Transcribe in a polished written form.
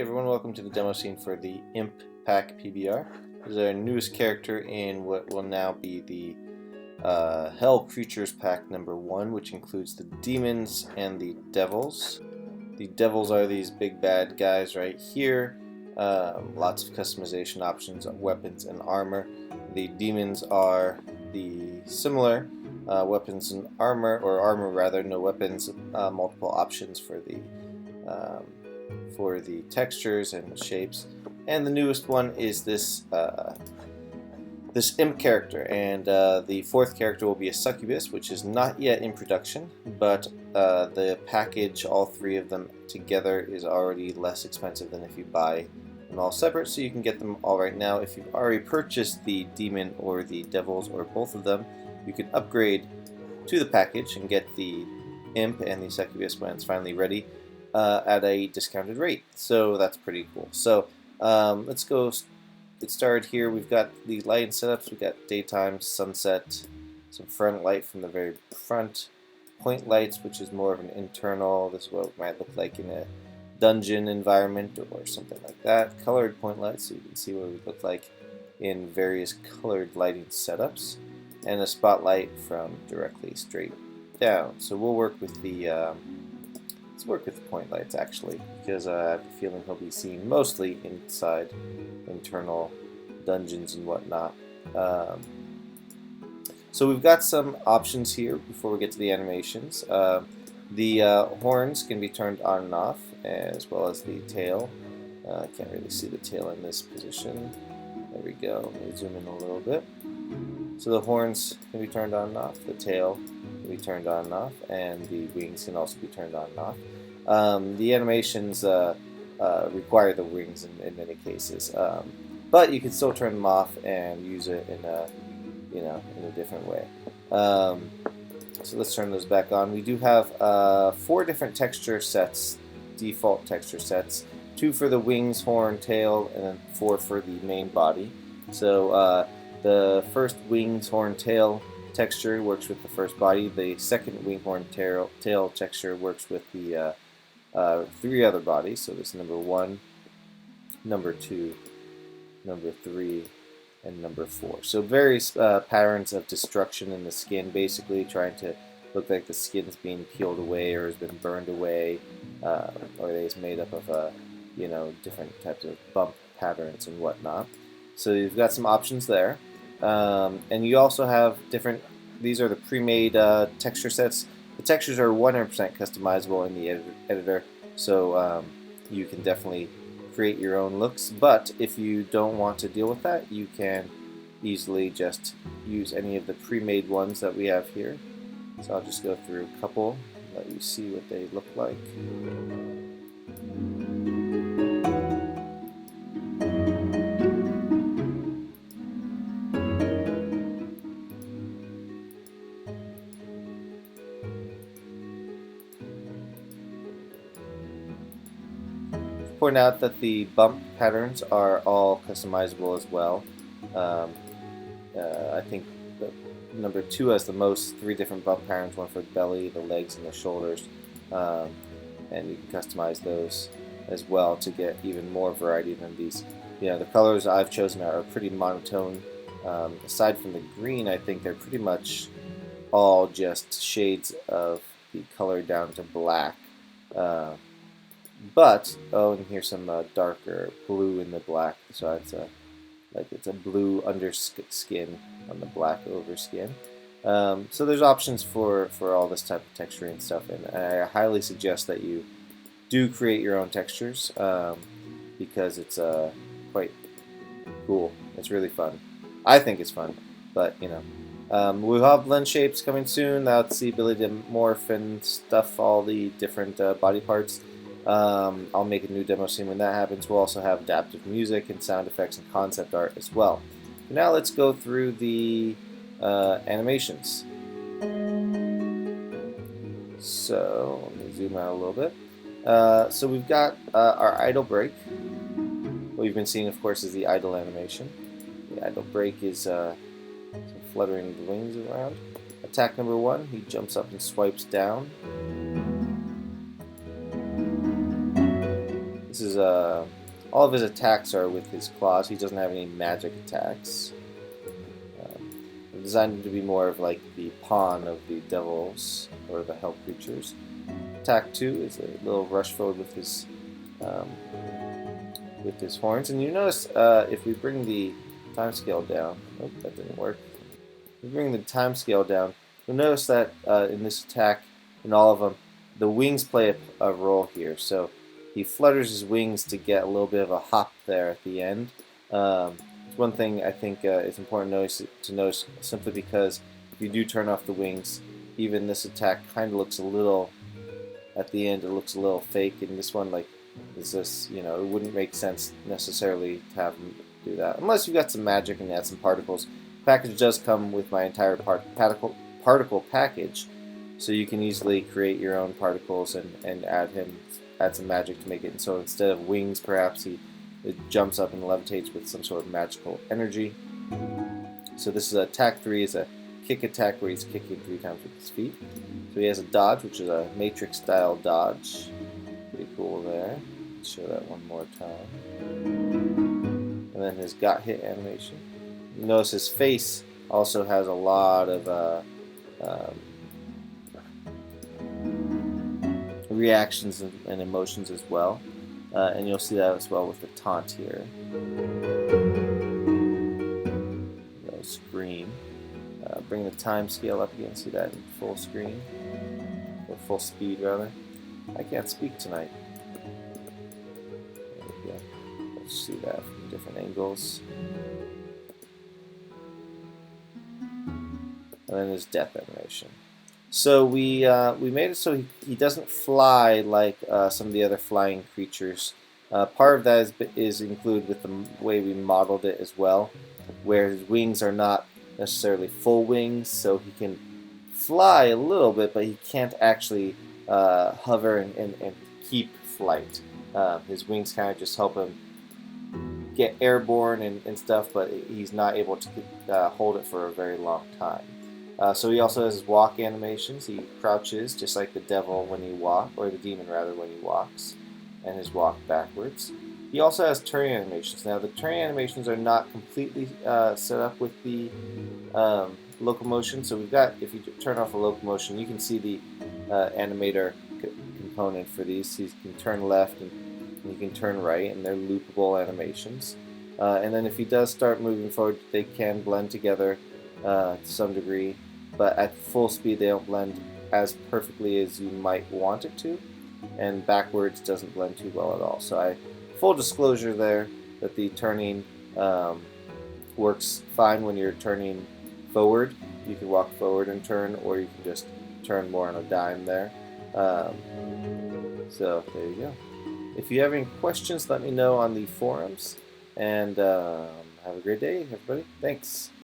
Everyone, welcome to the demo scene for the Imp Pack PBR. This is our newest character in what will now be the Hell Creatures Pack number 1, which includes the demons and the devils. The devils are these big bad guys right here. Lots of customization options on weapons and armor. The demons are the similar weapons and armor, or armor rather, no weapons, multiple options for the textures and shapes. And the newest one is this this imp character, and the fourth character will be a succubus, which is not yet in production, but the package, all three of them together, is already less expensive than if you buy them all separate, so you can get them all right now. If you've already purchased the demon or the devils or both of them, you can upgrade to the package and get the imp and the succubus when it's finally ready at a discounted rate. So that's pretty cool. So let's go get started here. We've got the lighting setups. We've got daytime, sunset, some front light from the very front, point lights, which is more of an internal. This is what it might look like in a dungeon environment or something like that. Colored point lights, so you can see what it would look like in various colored lighting setups, and a spotlight from directly straight down. So we'll work with the let's work with the point lights actually, because I have a feeling he'll be seen mostly inside internal dungeons and whatnot. So we've got some options here before we get to the animations. The horns can be turned on and off, as well as the tail. I can't really see the tail in this position. There we go. Let me zoom in a little bit. So the horns can be turned on and off, the tail can be turned on and off, and the wings can also be turned on and off. The animations require the wings in many cases, but you can still turn them off and use it in a in a different way. So let's turn those back on. We do have 4 different texture sets, default texture sets, 2 for the wings, horn, tail, and then 4 for the main body. So the first wings, horn, tail texture works with the first body. The second wing, horn, tail texture works with the 3 other bodies. So this number 1, number 2, number 3, and number 4. So various patterns of destruction in the skin, basically trying to look like the skin's being peeled away or has been burned away, or it's made up of different types of bump patterns and whatnot. So you've got some options there, and you also have different. These are the pre-made texture sets. The textures are 100% customizable in the editor, so you can definitely create your own looks. But if you don't want to deal with that, you can easily just use any of the pre-made ones that we have here. So I'll just go through a couple, let you see what they look like. Point out that the bump patterns are all customizable as well. I think number 2 has the most, 3 different bump patterns, one for the belly, the legs, and the shoulders, and you can customize those as well to get even more variety than these. The colors I've chosen are pretty monotone. Aside from the green, I think they're pretty much all just shades of the color down to black. But and here's some darker blue in the black, so it's a blue under skin on the black over skin. So there's options for all this type of texturing and stuff, and I highly suggest that you do create your own textures, because it's quite cool. It's really fun. I think it's fun, but we'll have blend shapes coming soon. That's the ability to morph and stuff all the different body parts. I'll make a new demo scene when that happens. We'll also have adaptive music and sound effects and concept art as well. Now let's go through the animations. So let me zoom out a little bit. So we've got our idle break. What you've been seeing, of course, is the idle animation. The idle break is some fluttering the wings around. Attack number 1, he jumps up and swipes down. This is all of his attacks are with his claws. He doesn't have any magic attacks. I've designed him to be more of like the pawn of the devils or the hell creatures. Attack 2 is a little rush forward with his horns, and you notice if we bring the time scale down, oh, that didn't work. If we bring the time scale down, you'll notice that in this attack, in all of them, the wings play a role here. So he flutters his wings to get a little bit of a hop there at the end. It's one thing I think is important to notice simply because if you do turn off the wings, even this attack kind of looks a little, at the end it looks a little fake, and this one like is this, you know, it wouldn't make sense necessarily to have him do that unless you've got some magic and add some particles. The package does come with my entire particle package, so you can easily create your own particles and add some magic to make it. And so instead of wings, perhaps it jumps up and levitates with some sort of magical energy. So this is attack 3 is a kick attack where he's kicking 3 times with his feet. So he has a dodge, which is a matrix style dodge. Pretty cool there. Let's show that one more time. And then his got hit animation. You notice his face also has a lot of reactions and emotions as well. And you'll see that as well with the taunt here. Scream. Bring the time scale up again. See that in full screen, or full speed rather. I can't speak tonight. There we go. Let's see that from different angles. And then his death animation. So we made it so he doesn't fly like some of the other flying creatures. Part of that is included with the way we modeled it as well, where his wings are not necessarily full wings, so he can fly a little bit, but he can't actually hover and keep flight. His wings kind of just help him get airborne and stuff, but he's not able to hold it for a very long time. So he also has his walk animations. He crouches just like the devil when he walks, or the demon rather, when he walks, and his walk backwards. He also has turning animations. Now the turning animations are not completely set up with the locomotion. So we've got, if you turn off the locomotion, you can see the animator component for these. He can turn left and he can turn right, and they're loopable animations. And then if he does start moving forward, they can blend together to some degree, but at full speed they don't blend as perfectly as you might want it to, and backwards doesn't blend too well at all. So full disclosure there that the turning works fine when you're turning forward. You can walk forward and turn, or you can just turn more on a dime there. So there you go. If you have any questions, let me know on the forums, and have a great day, everybody. Thanks.